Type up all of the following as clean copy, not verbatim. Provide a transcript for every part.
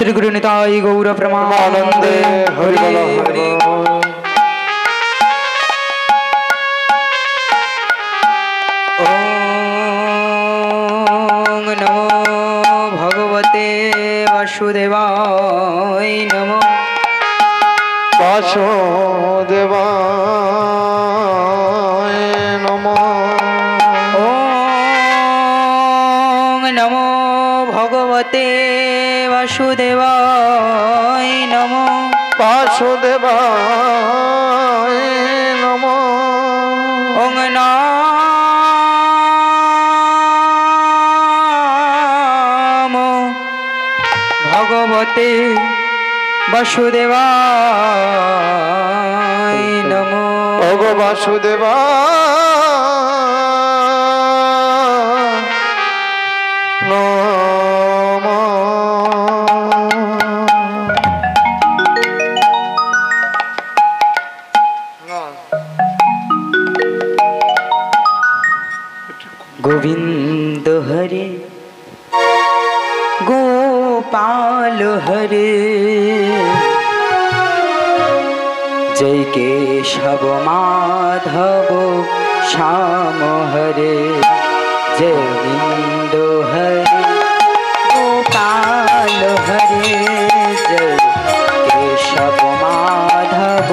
श्री गुरु निताई गौर प्रमानंदे हरि बोल हरि बोल। ओम नमो भगवते वासुदेवाय नमो वासुदेवाय नमो। ओम नमो भगवते वासुदेवाय नमो वासुदेवाय नमो। ओम नमो भगवते वासुदेवाय नमो। भगव वासुदेवा नमो। गोविंद हरे गोपाल हरे जय केशव माधव श्याम हरे जय गोविंद हरे गोपाल हरे जय केशव माधव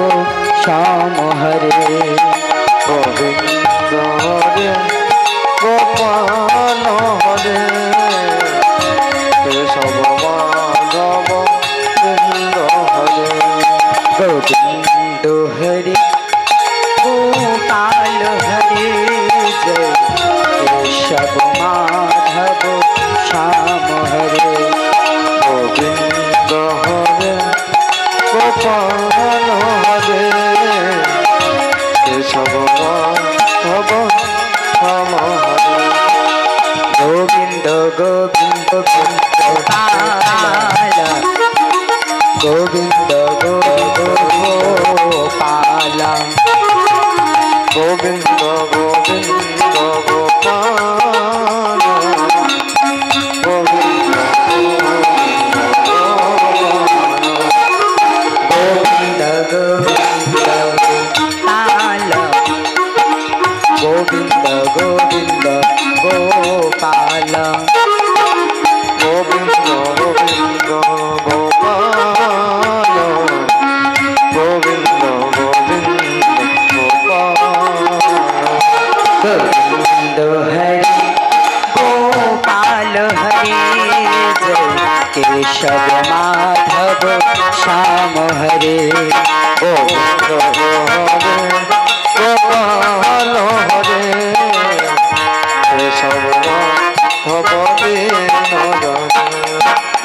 श्याम हरे गोविंद हरे गोपाल हरे केशव माधव गोविंद हरे। गोविंद हरे गोपाल हरे जय केशव माधव श्याम हरे गोविंद हरे गोपाल हरे केशव माधव श्याम हरे। गोविंद गोविंद गोपाल गोविंद गोविंद गोपाल गोविंद गोविंद गोपाल गोविंद गोविंद गोविंद गोपाल गोविंद गोविंद गोपाल गोविंद गोविंद गोपाल गोविंद गोविंद गोपाल। गोविंद हरे गोपाल हरे जय केशव माधव श्याम हरे गोविंद हरे गोपाल हरे केशव माधव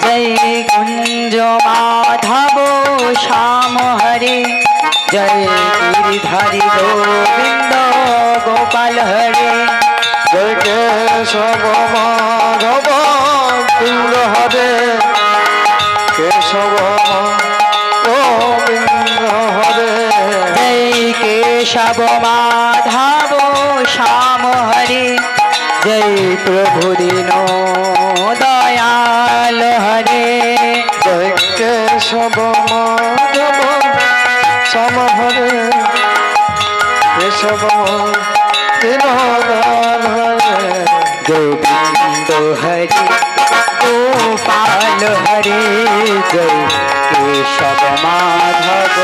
जय कुंज माधव श्याम हरे जय गिरिधारी गोविंद गोपाल हरे जय केशव माधव गोविंद हरे केशव गोविंद हरे। जय केशव माधव श्याम हरे जय प्रभु दीनो दयाल हरे जय केशव माधव श्याम हरे केशव दीनदयाल हरे। गोविंद हरे गोपाल हरे जय केशव माधव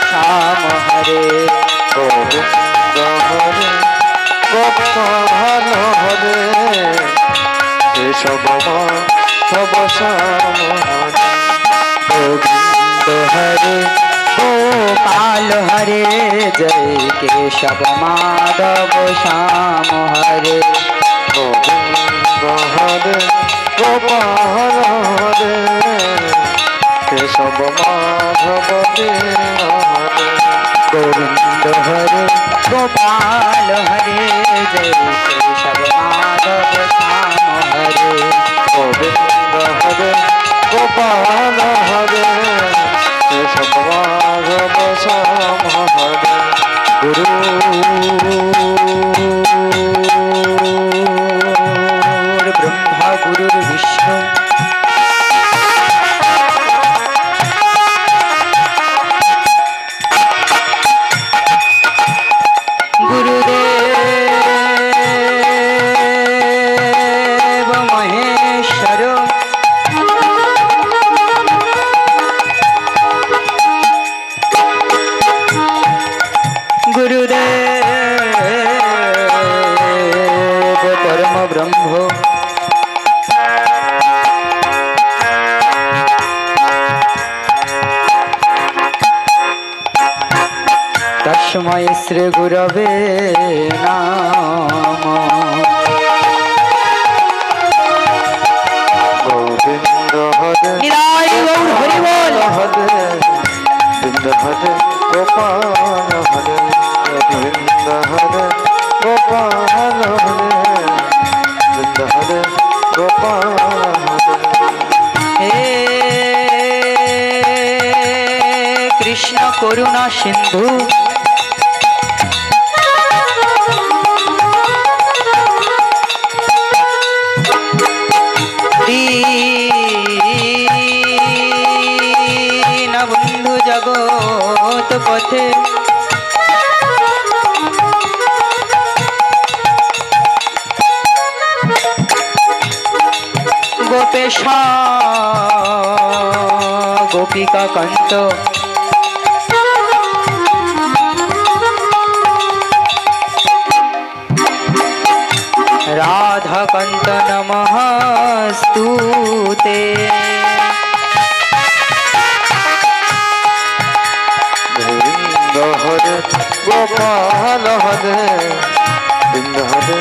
श्याम हरे गोविंद हरे गोपाल हरे केशव माधव श्याम हरे। गोविंद हरे गोपाल हरे जय केशव माधव श्याम हरे गोविंद हरे गोपाल हरे केशव माधव हरे। गोविंद हरे गोपाल हरे जय केशव माधव श्याम हरे गोविंद हरे गोपाल हरे केशव माधव श्याम हरे। गुरु ब्रह्मा गुरु विष्णु तस्मै श्री गुरवे नमः। गोविंद हरे निराय गौर हरि बोल। हरे गोविंद हरे गोपाल हरे गोविंद हरे गोपाल हरे गोविंद हरे गोपाल हरे। हे कृष्ण करुणा सिंधु दीन बंधु जगत पथे गोपेशा गोपिका कंत राधा कंत नमस्तुते। गोविंद हरे गोपाल हरे गोविंद हरे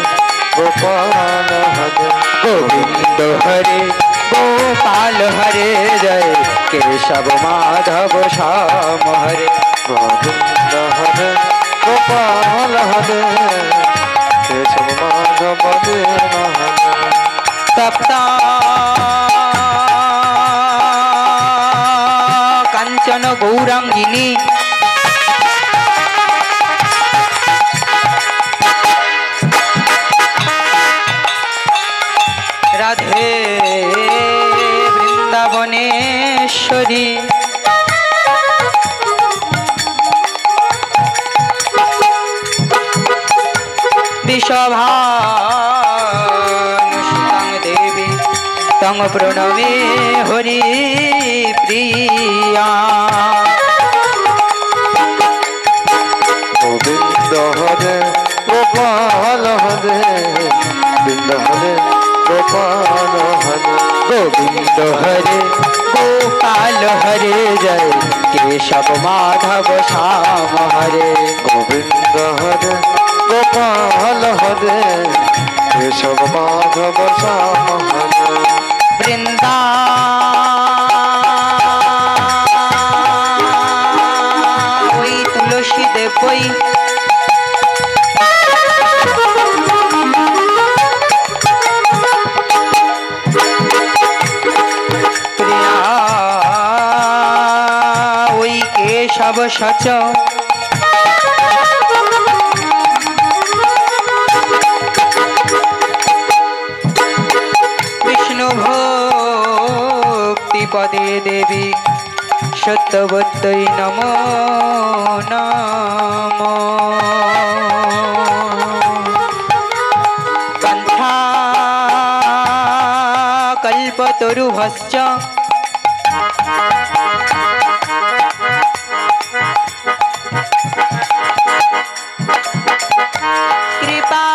गोपाल हरे गोविंद हरे गोपाल हरे जय केशव माधव श्याम हरे। गोविंद हरे गोपाल हरे केशव माधव हरे तप्ता कांचन गौरांगिनी राधे वृंदावनेश्वरी विषभानुसुतं देवी तं प्रणमे हरि प्रिया। गोविंद हरे गोपाल हरे गोविंद हरे गोपाल हरे गोविंद हरे गोपाल हरे जय केशव माधव श्याम हरे। गोविंद हरे गोपाल हरे केशव माधव श्याम हरे वृंदावई तुलसी देवई प्रिया वही केशव सच विष्णु भक्ति पदे देवी सत्यवत्यै नमो नमो। कंथा कल्पतरुभश्च कृपा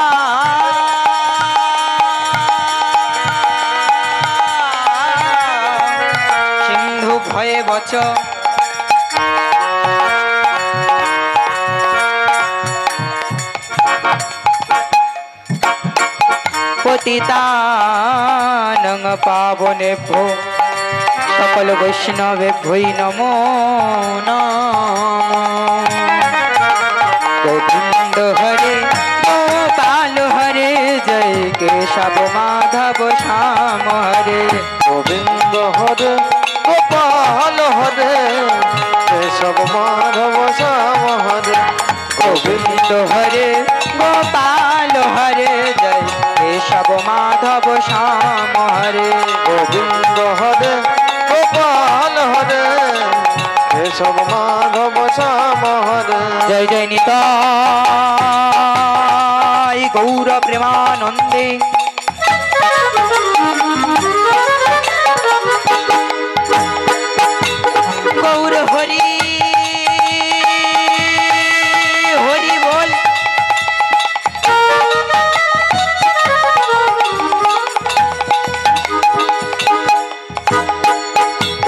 सिंधु भये बच पतितानं पावनेभ्यो सकल वैष्णवेभ्यो नमो नमः। गोविंद हरे गोपाल हरे जय केशव माधव श्याम हरे। गोविंद हरे गोपाल हरे केशव माधव श्याम हरे गोविंद हरे गोपाल हरे जय केशव माधव श्याम हरे। गोविंद हरे गोपाल हरे केशव माधव श्याम हरे जय जय निताय गौर प्रेमानंदे। गौर हरि हरि बोल।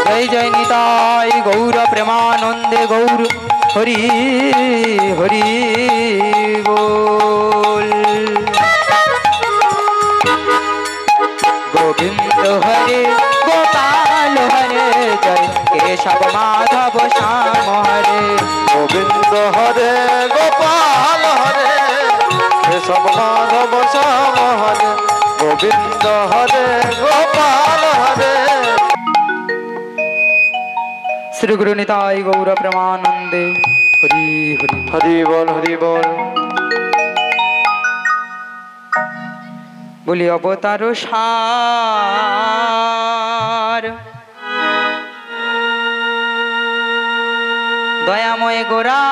जय जय निताय गौर प्रेमानंदे गौर হরি হরি বল। গোবিন্দ হরে গোপাল হরে জয় কেশব মাধব শ্যাম হরে। গোবিন্দ হরে গোপাল হরে কেশব মাধব শ্যাম হরে। গোবিন্দ হরে গোপাল হরে। শ্রী গুরু নিতাই গৌর প্রেমানন্দে হরি হরি। হরি বল হরি বল। বলি অবতার সার দয়াময় গোরা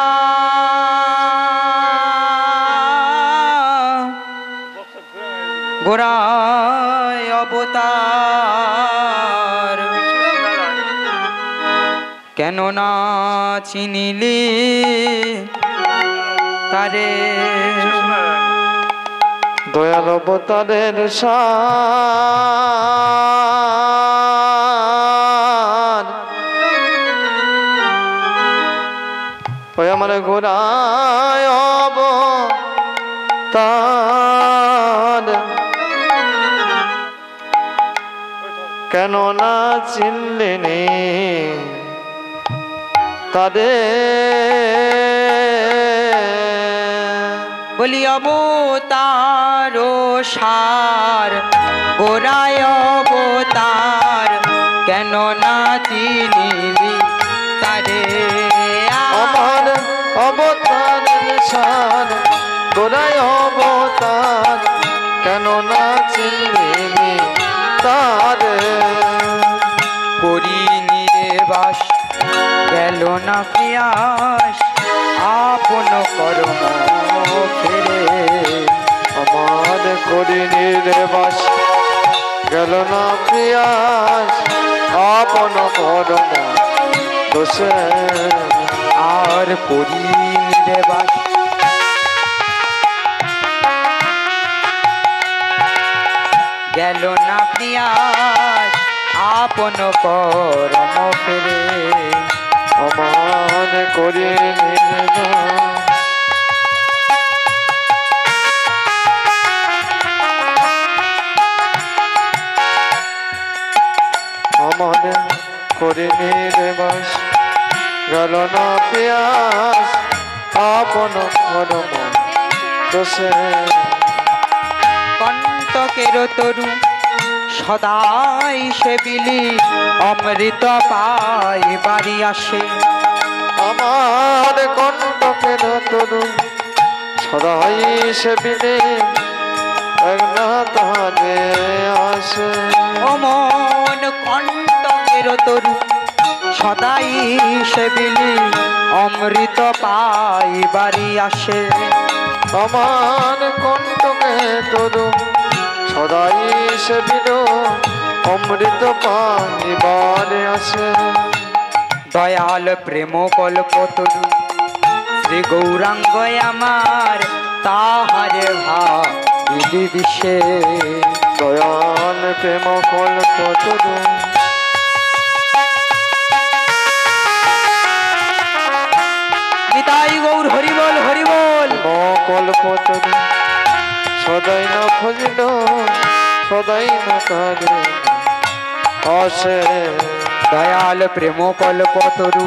গোরায় অবতার কেন না চিনিলি তারে। দয়াল অবতারের সার ওই আমার গোরায় অবতার কেন না চিনলেনি তাদের। বলি অবতার সার গোরায় অবতার কেন না চিনিলি তারে। আমার অবতারের সার গোরায় অবতার কেন না চিনলেনি তারে। করি নিবাস গেল না পিয়াস আপন কর্ম ফিরে। আমার করি নির্বাস গেল না প্রিয়াস আপন কর্ম দোষে। আর করি নিবাস গেল না পিয়াস আপন কর্ম ফিরে। আমার করি নির্বাস আমার করি নির্বাস গেল না পিয়াস আপন কর্ম দোষে। কণ্টকের তরু সদাই সেবিলি অমৃত পাই বাড়ি আসে। আমার কণ্টকের তরু সদাই সেবিনে একনা তাহারে আসে। অমন কণ্টকের তরু সদাই সেবিলি অমৃত পাই বাড়ি আসে। আমার কণ্টকে তরু সদাই সেবিন অমৃত পাইবারে আসে। দয়াল প্রেম কল্প তরু শ্রী গৌরাঙ্গ আমার তাহারে ভাবিলি বিষে। দয়াল প্রেম কল্প তরু নিতাই গৌর হরি বল হরি বল। কল্প তরু সদাই না খোঁজিল সদাই না কারে আসে। দয়াল প্রেম কল্প তরু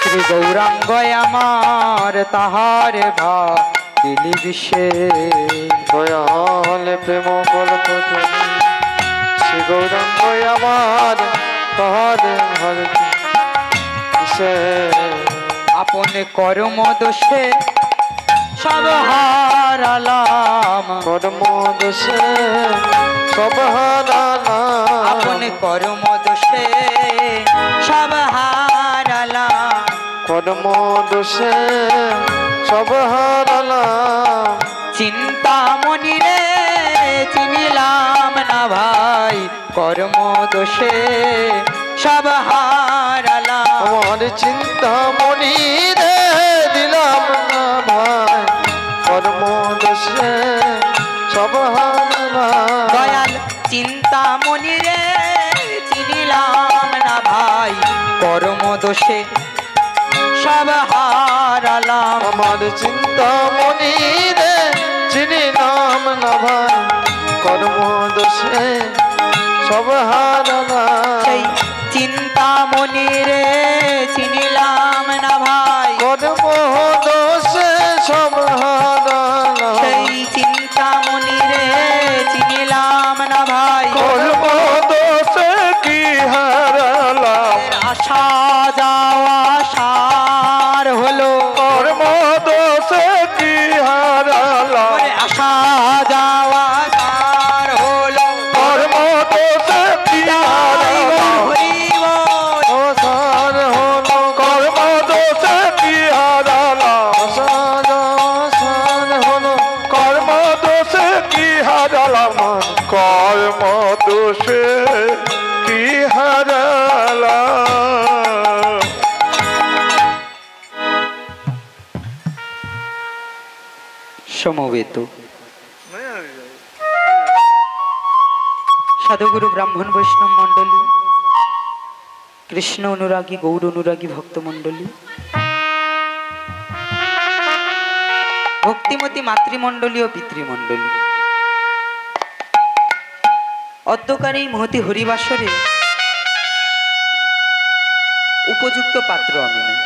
শ্রী গৌরাঙ্গ আমার তাহারে ভাবিলি বিষে। দয়াল প্রেম কল্প তরু শ্রী গৌরাঙ্গ আমার তাহারে ভারতী সে। আপন কর্ম দোষে সব হারালাম। কর্ম দোষে সব হারালাম। আপন কর্ম দোষে সব হারালাম। কর্ম দোষে সব হারালাম। চিন্তামণি রে চিনিলাম না ভাই কর্ম দোষে সব হারালাম। আমার চিন্তা মনি রে দিলাম না ভাই কর্ম দোষে সব হারালাম। দয়াল চিন্তামণি রে চিনিলাম না ভাই কর্ম দোষে সব হারালাম। আমার চিন্তামণি রে চিনিলাম না ভাই, কর্ম দোষে সব হারালাম। সেই চিন্তামণি রে চিনিলাম না ভাই, কর্ম দোষে সব হারালাম। সেই চিন্তামণি রে চিনিলাম না ভাই, কর্ম দোষে কি হারালাম। আশা যাওয়া সার হলো, কর্ম দোষে কি হারালাম। আশা যাওয়া সার হলো, কর্ম দোষে কি হারালাম। ও সার হলো কর্ম দোষে কি হারালাম। সার হলো কর্ম দোষে কি হারালাম। কর্ম দোষে কি হারালাম। সমবেত সাধুগুরু ব্রাহ্মণ বৈষ্ণব মণ্ডলী, কৃষ্ণ অনুরাগী গৌর অনুরাগী ভক্ত মণ্ডলী, ভক্তিমতী মাতৃমণ্ডলী ও পিতৃমণ্ডলী, অদ্যকার এই মহতি হরিবাসরে উপযুক্ত পাত্র আমি নই,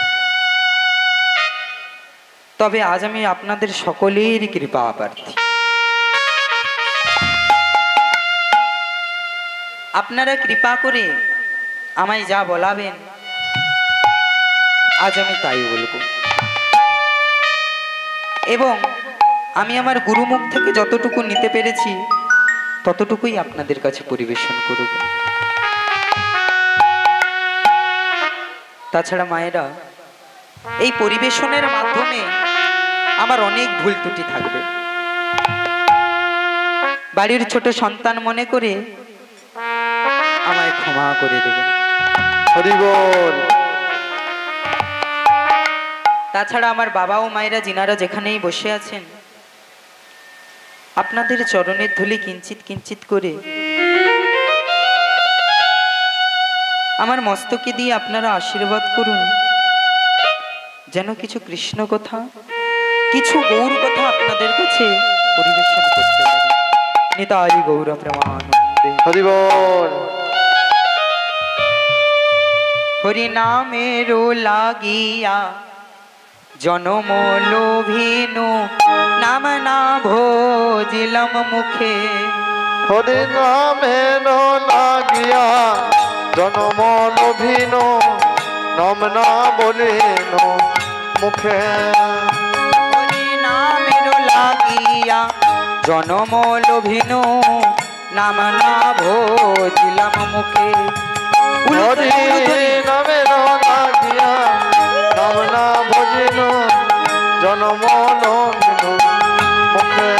তবে আজ আমি আপনাদের সকলের কৃপা প্রার্থী। আপনারা কৃপা করে আমায় যা বলাবেন আজ আমি তাই বলবো, এবং আমি আমার গুরুমুখ থেকে যতটুকু নিতে পেরেছি ততটুকুই আপনাদের কাছে পরিবেশন করব। তাছাড়া মায়েরা, এই পরিবেশনের মাধ্যমে আমার অনেক ভুল ত্রুটি থাকবে, বাড়ির ছোট সন্তান মনে করে আমায় ক্ষমা করে দেবেন। হরি বল। তাছাড়া আমার বাবা ও মায়েরা যিনারা যেখানেই বসে আছেন, আপনাদের চরণের ধুলি কিঞ্চিত কিঞ্চিত করে আমার মস্তকে দিয়ে আপনারা আশীর্বাদ করুন, যেন কিছু কৃষ্ণ কথা, কিছু গৌর কথা আপনাদের কাছে পরিবেশন করতে পারি। নিতাই গৌর প্রেমানন্দে। হরি বল। হরি নামের লাগিয়া জনম লোভিনু, নাম না ভোজিলম মুখে। হরি নামের লাগিয়া জনম লোভিন, নাম না বলিন মুখে। হরি নামের লাগিয়া জনম লোভিনু, নাম না ভোজিলম মুখে। হরি নামের লাগিয়া নাম না ভজিন, জনম লোভিন মুখে।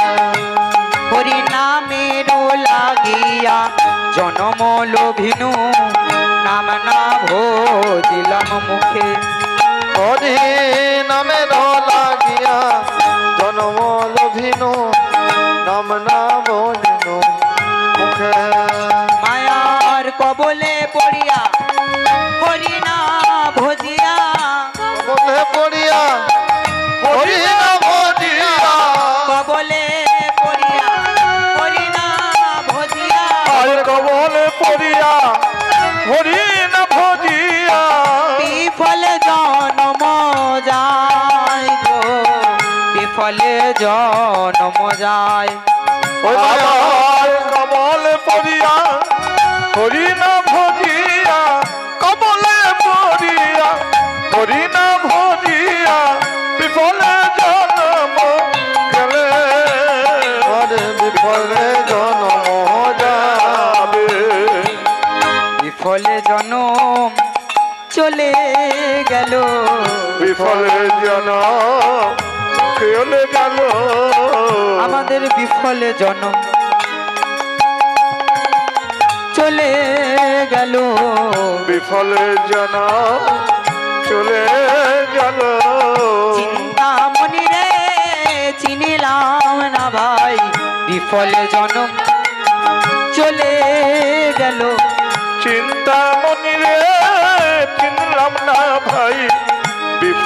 হরি নামের লাগিয়া জনম লোভিনু, নাম না ভোজিলম মুখে। হরি নামের লাগিয়া জনম লোভিন, নাম না বলিন মুখে। মায়ার কবলে পড়িয়া হরি না ভজিয়া, কবলে পড়িয়া হরি না ভজিয়া। কবলে পড়িয়া হরি না ভজিয়া, আর কবলে পড়িয়া হরি না ভজিয়া। বিফলে জনম যায় গো, বিফলে জনম যায়। ওই মায়ার কবলে পড়িয়া হরি না ভজিয়া। কবলে পড়িয়া হরি না ভজিয়া, বিফলে জন্ম গেলে আরে বিফলে জন্ম যাবে। বিফলে জনম চলে গেল, বিফলে জন্ম চলে গেল। আমাদের বিফলে জনম চলে গেল, বিফলে জন্ম চলে গেল। চিন্তামণি রে চিনিলাম না ভাই, বিফলে জনম চলে গেল। চিন্তামণি রে চিনলাম না ভাই,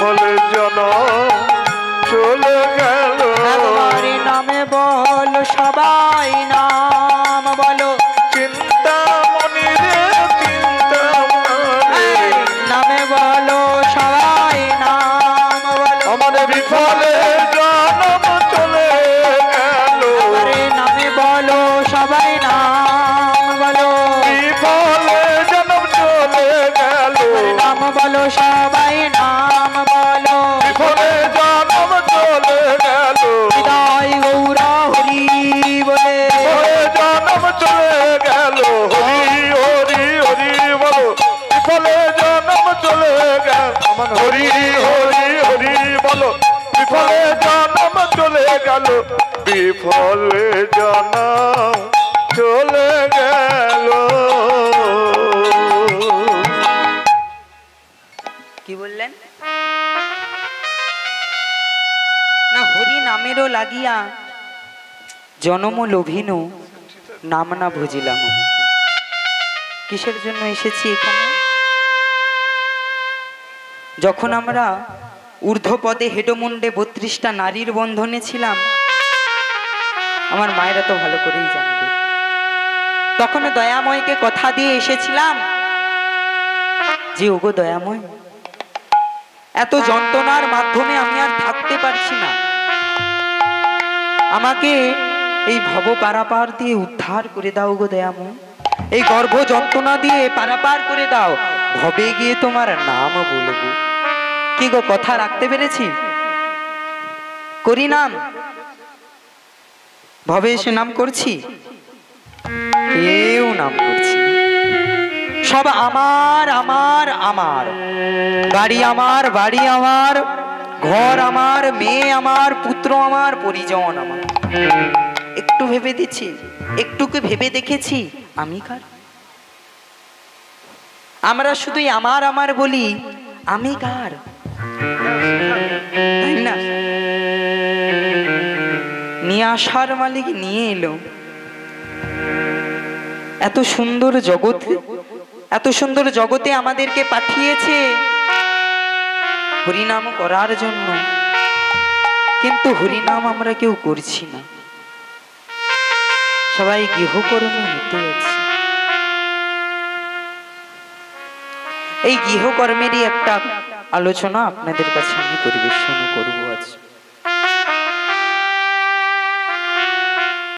বিফলে জনম চলে গেল। একবার নামে বলো সবাই নাম বলো, চিন্তামণি রে চিন্তামণি, নামে বলো সবাই নাম বলো। আমার বিফলে জনম চলে গেল। একবারে নামে বলো সবাই নাম বলো, বিফলে জনম চলে গেল। নাম বলো সবাই নাম বলো। বিফলে জনম চলে গেল। হৃদয় গৌরা হরি বলে, বিফলে জনম চলে গেল। হরি হরি হরি বলো। বিফলে জনম চলে গেল। আমার হরি হরি হরি বলো। বিফলে জনম চলে গেল। বিফলে জনম চলে গেল। কি বললেন না? হরি নামেরও লাগিয়া জনম লোভিনু নাম না ভুজিলাম। কিসের জন্য এসেছি এখানে? যখন আমরা ঊর্ধ্বপদে হেডমুন্ডে 32টা নারীর বন্ধনে ছিলাম, আমার মায়েরা তো ভালো করেই জানবে, তখন দয়াময়কে কথা দিয়ে এসেছিলাম যে ওগো দয়াময়, এত যন্ত্রণার মাধ্যমে আমি আর থাকতে পারছি না, আমাকে এই ভব পারাপার দিয়ে উদ্ধার করে দাও গো দয়াময়, এই গর্ভ যন্ত্রণা দিয়ে পারাপার করে দাও, ভবে গিয়ে তোমার নাম বলবো। কি গো, কথা রাখতে পেরেছি? করি নাম, ভবে এসে নাম করছি? কেউ নাম করছি না। সব আমার আমার আমার, গাড়ি আমার, বাড়ি আমার, ঘর আমার, মেয়ে আমার, পুত্র আমার, পরিজন আমার। একটু ভেবে দিচ্ছি, একটুকু ভেবে দেখেছি আমি কার? আমরা শুধুই আমার আমার বলি, আমি কার? তাই না? নিয়ে আসার মালিক নিয়ে এলো এত সুন্দর জগতে, এত সুন্দর জগতে আমাদেরকে পাঠিয়েছে হরিনাম করার জন্য, কিন্তু হরিনাম আমরা কেউ করছি না, সবাই গৃহকর্মে মেতে আছি। এই গৃহকর্মেরই একটা আলোচনা আপনাদের কাছে আমি পরিবেশন করব আজ।